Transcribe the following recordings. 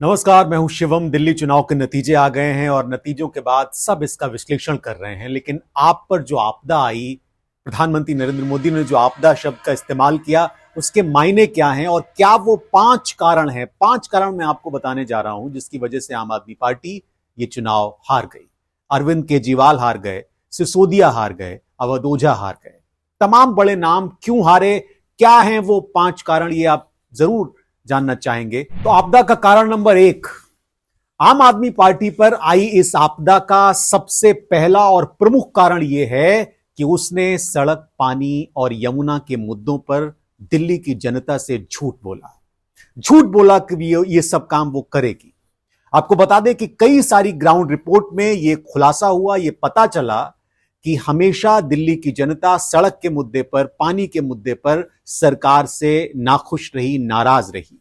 नमस्कार, मैं हूं शिवम। दिल्ली चुनाव के नतीजे आ गए हैं और नतीजों के बाद सब इसका विश्लेषण कर रहे हैं, लेकिन आप पर जो आपदा आई, प्रधानमंत्री नरेंद्र मोदी ने जो आपदा शब्द का इस्तेमाल किया, उसके मायने क्या हैं और क्या वो 5 कारण हैं। 5 कारण मैं आपको बताने जा रहा हूं जिसकी वजह से आम आदमी पार्टी ये चुनाव हार गई। अरविंद केजरीवाल हार गए, सिसोदिया हार गए, अवध ओझा हार गए। तमाम बड़े नाम क्यों हारे, क्या हैं वो 5 कारण, ये आप जरूर जानना चाहेंगे। तो आपदा का कारण नंबर 1, आम आदमी पार्टी पर आई इस आपदा का सबसे पहला और प्रमुख कारण यह है कि उसने सड़क, पानी और यमुना के मुद्दों पर दिल्ली की जनता से झूठ बोला। झूठ बोला कि ये सब काम वो करेगी। आपको बता दें कि कई सारी ग्राउंड रिपोर्ट में यह खुलासा हुआ, यह पता चला कि हमेशा दिल्ली की जनता सड़क के मुद्दे पर, पानी के मुद्दे पर सरकार से नाखुश रही, नाराज रही।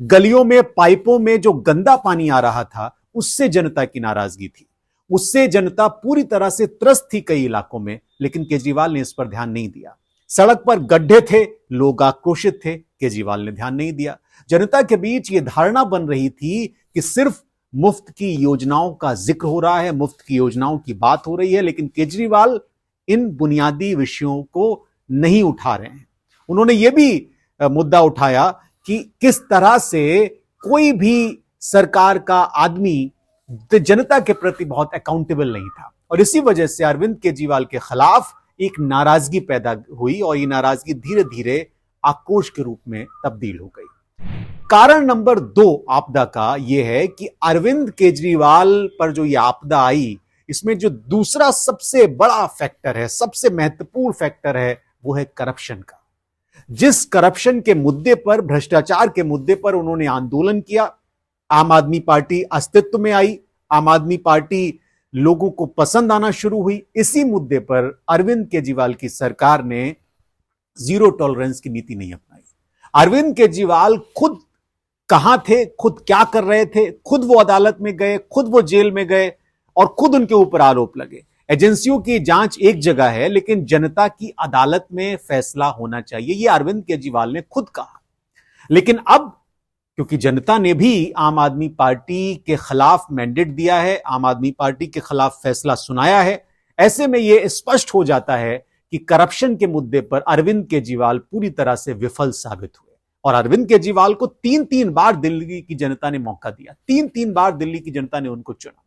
गलियों में, पाइपों में जो गंदा पानी आ रहा था, उससे जनता की नाराजगी थी। उससे जनता पूरी तरह से त्रस्त थी कई इलाकों में, लेकिन केजरीवाल ने इस पर ध्यान नहीं दिया। सड़क पर गड्ढे थे, लोग आक्रोशित थे, केजरीवाल ने ध्यान नहीं दिया। जनता के बीच यह धारणा बन रही थी कि सिर्फ मुफ्त की योजनाओं का जिक्र हो रहा है, मुफ्त की योजनाओं की बात हो रही है, लेकिन केजरीवाल इन बुनियादी विषयों को नहीं उठा रहे हैं। उन्होंने यह भी मुद्दा उठाया कि किस तरह से कोई भी सरकार का आदमी जनता के प्रति बहुत अकाउंटेबल नहीं था, और इसी वजह से अरविंद केजरीवाल के खिलाफ एक नाराजगी पैदा हुई और ये नाराजगी धीरे धीरे आक्रोश के रूप में तब्दील हो गई। कारण नंबर 2 आपदा का यह है कि अरविंद केजरीवाल पर जो यह आपदा आई, इसमें जो दूसरा सबसे बड़ा फैक्टर है, सबसे महत्वपूर्ण फैक्टर है, वो है करप्शन का। जिस करप्शन के मुद्दे पर, भ्रष्टाचार के मुद्दे पर उन्होंने आंदोलन किया, आम आदमी पार्टी अस्तित्व में आई, आम आदमी पार्टी लोगों को पसंद आना शुरू हुई। इसी मुद्दे पर अरविंद केजरीवाल की सरकार ने जीरो टॉलरेंस की नीति नहीं अपनाई। अरविंद केजरीवाल खुद कहां थे, खुद क्या कर रहे थे, खुद वो अदालत में गए, खुद वो जेल में गए और खुद उनके ऊपर आरोप लगे। एजेंसियों की जांच एक जगह है, लेकिन जनता की अदालत में फैसला होना चाहिए, यह अरविंद केजरीवाल ने खुद कहा। लेकिन अब क्योंकि जनता ने भी आम आदमी पार्टी के खिलाफ मैंडेट दिया है, आम आदमी पार्टी के खिलाफ फैसला सुनाया है, ऐसे में यह स्पष्ट हो जाता है कि करप्शन के मुद्दे पर अरविंद केजरीवाल पूरी तरह से विफल साबित हुए। और अरविंद केजरीवाल को 3-3 बार दिल्ली की जनता ने मौका दिया, 3-3 बार दिल्ली की जनता ने उनको चुना।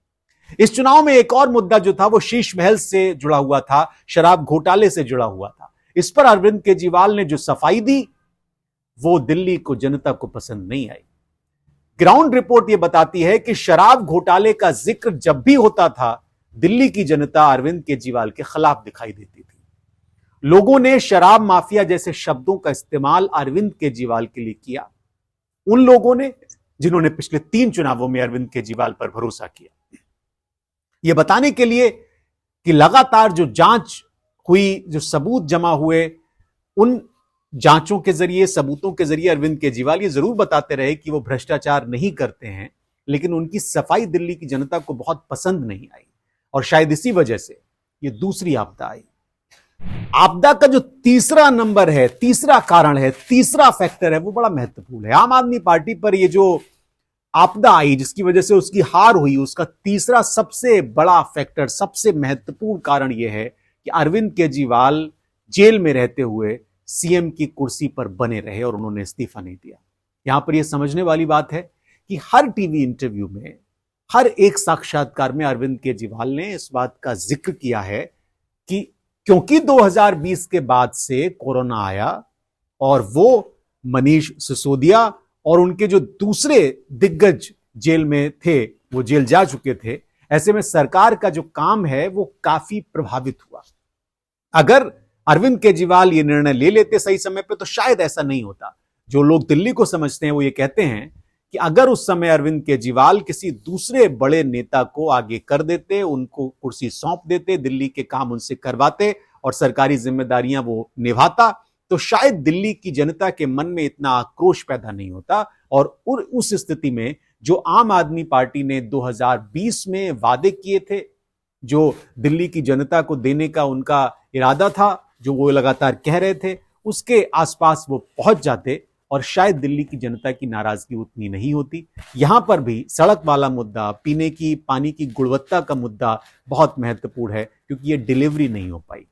इस चुनाव में एक और मुद्दा जो था वो शीश महल से जुड़ा हुआ था, शराब घोटाले से जुड़ा हुआ था। इस पर अरविंद केजरीवाल ने जो सफाई दी, वो दिल्ली को, जनता को पसंद नहीं आई। ग्राउंड रिपोर्ट यह बताती है कि शराब घोटाले का जिक्र जब भी होता था, दिल्ली की जनता अरविंद केजरीवाल के खिलाफ दिखाई देती थी। लोगों ने शराब माफिया जैसे शब्दों का इस्तेमाल अरविंद केजरीवाल के लिए किया, उन लोगों ने जिन्होंने पिछले 3 चुनावों में अरविंद केजरीवाल पर भरोसा किया। यह बताने के लिए कि लगातार जो जांच हुई, जो सबूत जमा हुए, उन जांचों के जरिए, सबूतों के जरिए अरविंद केजरीवाल ये जरूर बताते रहे कि वो भ्रष्टाचार नहीं करते हैं, लेकिन उनकी सफाई दिल्ली की जनता को बहुत पसंद नहीं आई और शायद इसी वजह से ये दूसरी आपदा आई। आपदा का जो तीसरा नंबर है, तीसरा कारण है, तीसरा फैक्टर है, वो बड़ा महत्वपूर्ण है। आम आदमी पार्टी पर ये जो आपदा आई जिसकी वजह से उसकी हार हुई, उसका तीसरा सबसे बड़ा फैक्टर, सबसे महत्वपूर्ण कारण यह है कि अरविंद केजरीवाल जेल में रहते हुए सीएम की कुर्सी पर बने रहे और उन्होंने इस्तीफा नहीं दिया। यहां पर यह समझने वाली बात है कि हर टीवी इंटरव्यू में, हर एक साक्षात्कार में अरविंद केजरीवाल ने इस बात का जिक्र किया है कि क्योंकि 2020 के बाद से कोरोना आया और वो मनीष सिसोदिया और उनके जो दूसरे दिग्गज जेल में थे, वो जेल जा चुके थे, ऐसे में सरकार का जो काम है वो काफी प्रभावित हुआ। अगर अरविंद केजरीवाल ये निर्णय ले लेते सही समय पे तो शायद ऐसा नहीं होता। जो लोग दिल्ली को समझते हैं वो ये कहते हैं कि अगर उस समय अरविंद केजरीवाल किसी दूसरे बड़े नेता को आगे कर देते, उनको कुर्सी सौंप देते, दिल्ली के काम उनसे करवाते और सरकारी जिम्मेदारियां वो निभाता, तो शायद दिल्ली की जनता के मन में इतना आक्रोश पैदा नहीं होता। और उस स्थिति में जो आम आदमी पार्टी ने 2020 में वादे किए थे, जो दिल्ली की जनता को देने का उनका इरादा था, जो वो लगातार कह रहे थे, उसके आसपास वो पहुंच जाते और शायद दिल्ली की जनता की नाराजगी उतनी नहीं होती। यहां पर भी सड़क वाला मुद्दा, पीने की पानी की गुणवत्ता का मुद्दा बहुत महत्वपूर्ण है, क्योंकि ये डिलीवरी नहीं हो पाई।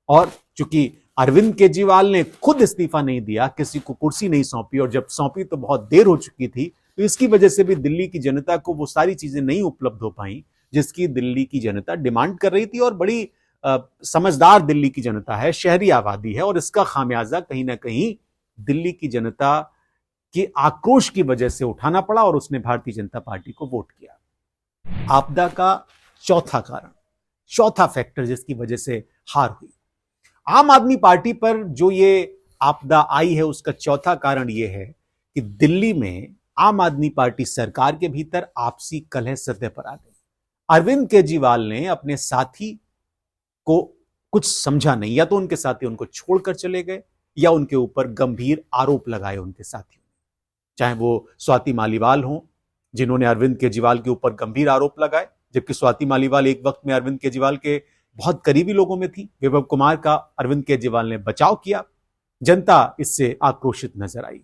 और चूंकि अरविंद केजरीवाल ने खुद इस्तीफा नहीं दिया, किसी को कुर्सी नहीं सौंपी, और जब सौंपी तो बहुत देर हो चुकी थी, तो इसकी वजह से भी दिल्ली की जनता को वो सारी चीजें नहीं उपलब्ध हो पाई जिसकी दिल्ली की जनता डिमांड कर रही थी। और बड़ी समझदार दिल्ली की जनता है, शहरी आबादी है, और इसका खामियाजा कहीं ना कहीं दिल्ली की जनता के आक्रोश की वजह से उठाना पड़ा, और उसने भारतीय जनता पार्टी को वोट किया। आपदा का चौथा कारण, चौथा फैक्टर जिसकी वजह से हार हुई आम आदमी पार्टी पर, जो ये आपदा आई है, उसका चौथा कारण यह है कि दिल्ली में आम आदमी पार्टी सरकार के भीतर आपसी कलह सतह पर आ गई। अरविंद केजरीवाल ने अपने साथी को कुछ समझा नहीं, या तो उनके साथी उनको छोड़कर चले गए, या उनके ऊपर गंभीर आरोप लगाए उनके साथियों ने, चाहे वो स्वाति मालीवाल हो, जिन्होंने अरविंद केजरीवाल के ऊपर गंभीर आरोप लगाए, जबकि स्वाति मालीवाल एक वक्त में अरविंद केजरीवाल के बहुत करीबी लोगों में थी। विभव कुमार का अरविंद केजरीवाल ने बचाव किया, जनता इससे आक्रोशित नजर आई।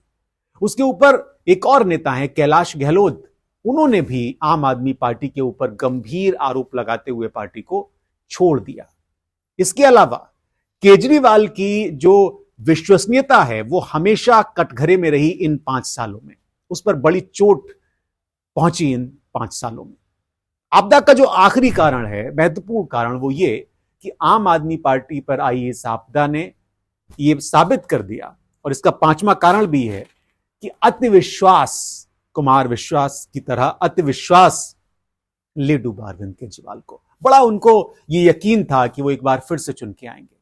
उसके ऊपर एक और नेता है कैलाश गहलोत, उन्होंने भी आम आदमी पार्टी के ऊपर गंभीर आरोप लगाते हुए पार्टी को छोड़ दिया। इसके अलावा केजरीवाल की जो विश्वसनीयता है वो हमेशा कटघरे में रही इन 5 सालों में, उस पर बड़ी चोट पहुंची इन 5 सालों में। आपदा का जो आखिरी कारण है, महत्वपूर्ण कारण, वो ये कि आम आदमी पार्टी पर आई इस आपदा ने ये साबित कर दिया, और इसका 5वां कारण भी है कि अतिविश्वास, कुमार विश्वास की तरह अतिविश्वास ले डूबा अरविंद केजरीवाल को। बड़ा उनको ये यकीन था कि वो एक बार फिर से चुन के आएंगे।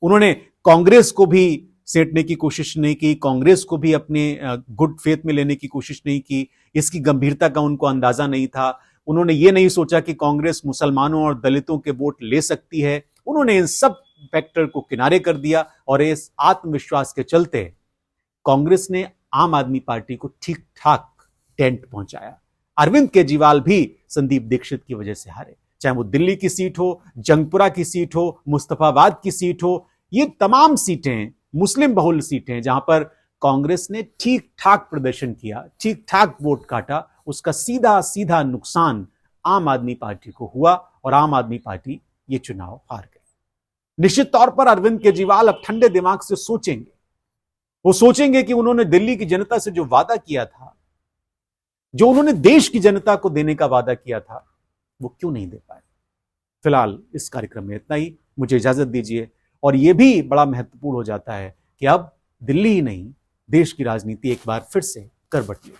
उन्होंने कांग्रेस को भी सेंटने की कोशिश नहीं की, कांग्रेस को भी अपने गुड फेथ में लेने की कोशिश नहीं की, इसकी गंभीरता का उनको अंदाजा नहीं था। उन्होंने ये नहीं सोचा कि कांग्रेस मुसलमानों और दलितों के वोट ले सकती है। उन्होंने इन सब फैक्टर को किनारे कर दिया, और इस आत्मविश्वास के चलते कांग्रेस ने आम आदमी पार्टी को ठीक ठाक टेंट पहुंचाया। अरविंद केजरीवाल भी संदीप दीक्षित की वजह से हारे, चाहे वो दिल्ली की सीट हो, जंगपुरा की सीट हो, मुस्तफाबाद की सीट हो, ये तमाम सीटें मुस्लिम बहुल सीटें जहां पर कांग्रेस ने ठीक ठाक प्रदर्शन किया, ठीक ठाक वोट काटा, उसका सीधा सीधा नुकसान आम आदमी पार्टी को हुआ, और आम आदमी पार्टी ये चुनाव हार गई। निश्चित तौर पर अरविंद केजरीवाल अब ठंडे दिमाग से सोचेंगे, वो सोचेंगे कि उन्होंने दिल्ली की जनता से जो वादा किया था, जो उन्होंने देश की जनता को देने का वादा किया था, वो क्यों नहीं दे पाए। फिलहाल इस कार्यक्रम में इतना ही, मुझे इजाजत दीजिए। और यह भी बड़ा महत्वपूर्ण हो जाता है कि अब दिल्ली ही नहीं, देश की राजनीति एक बार फिर से करवट लेगी।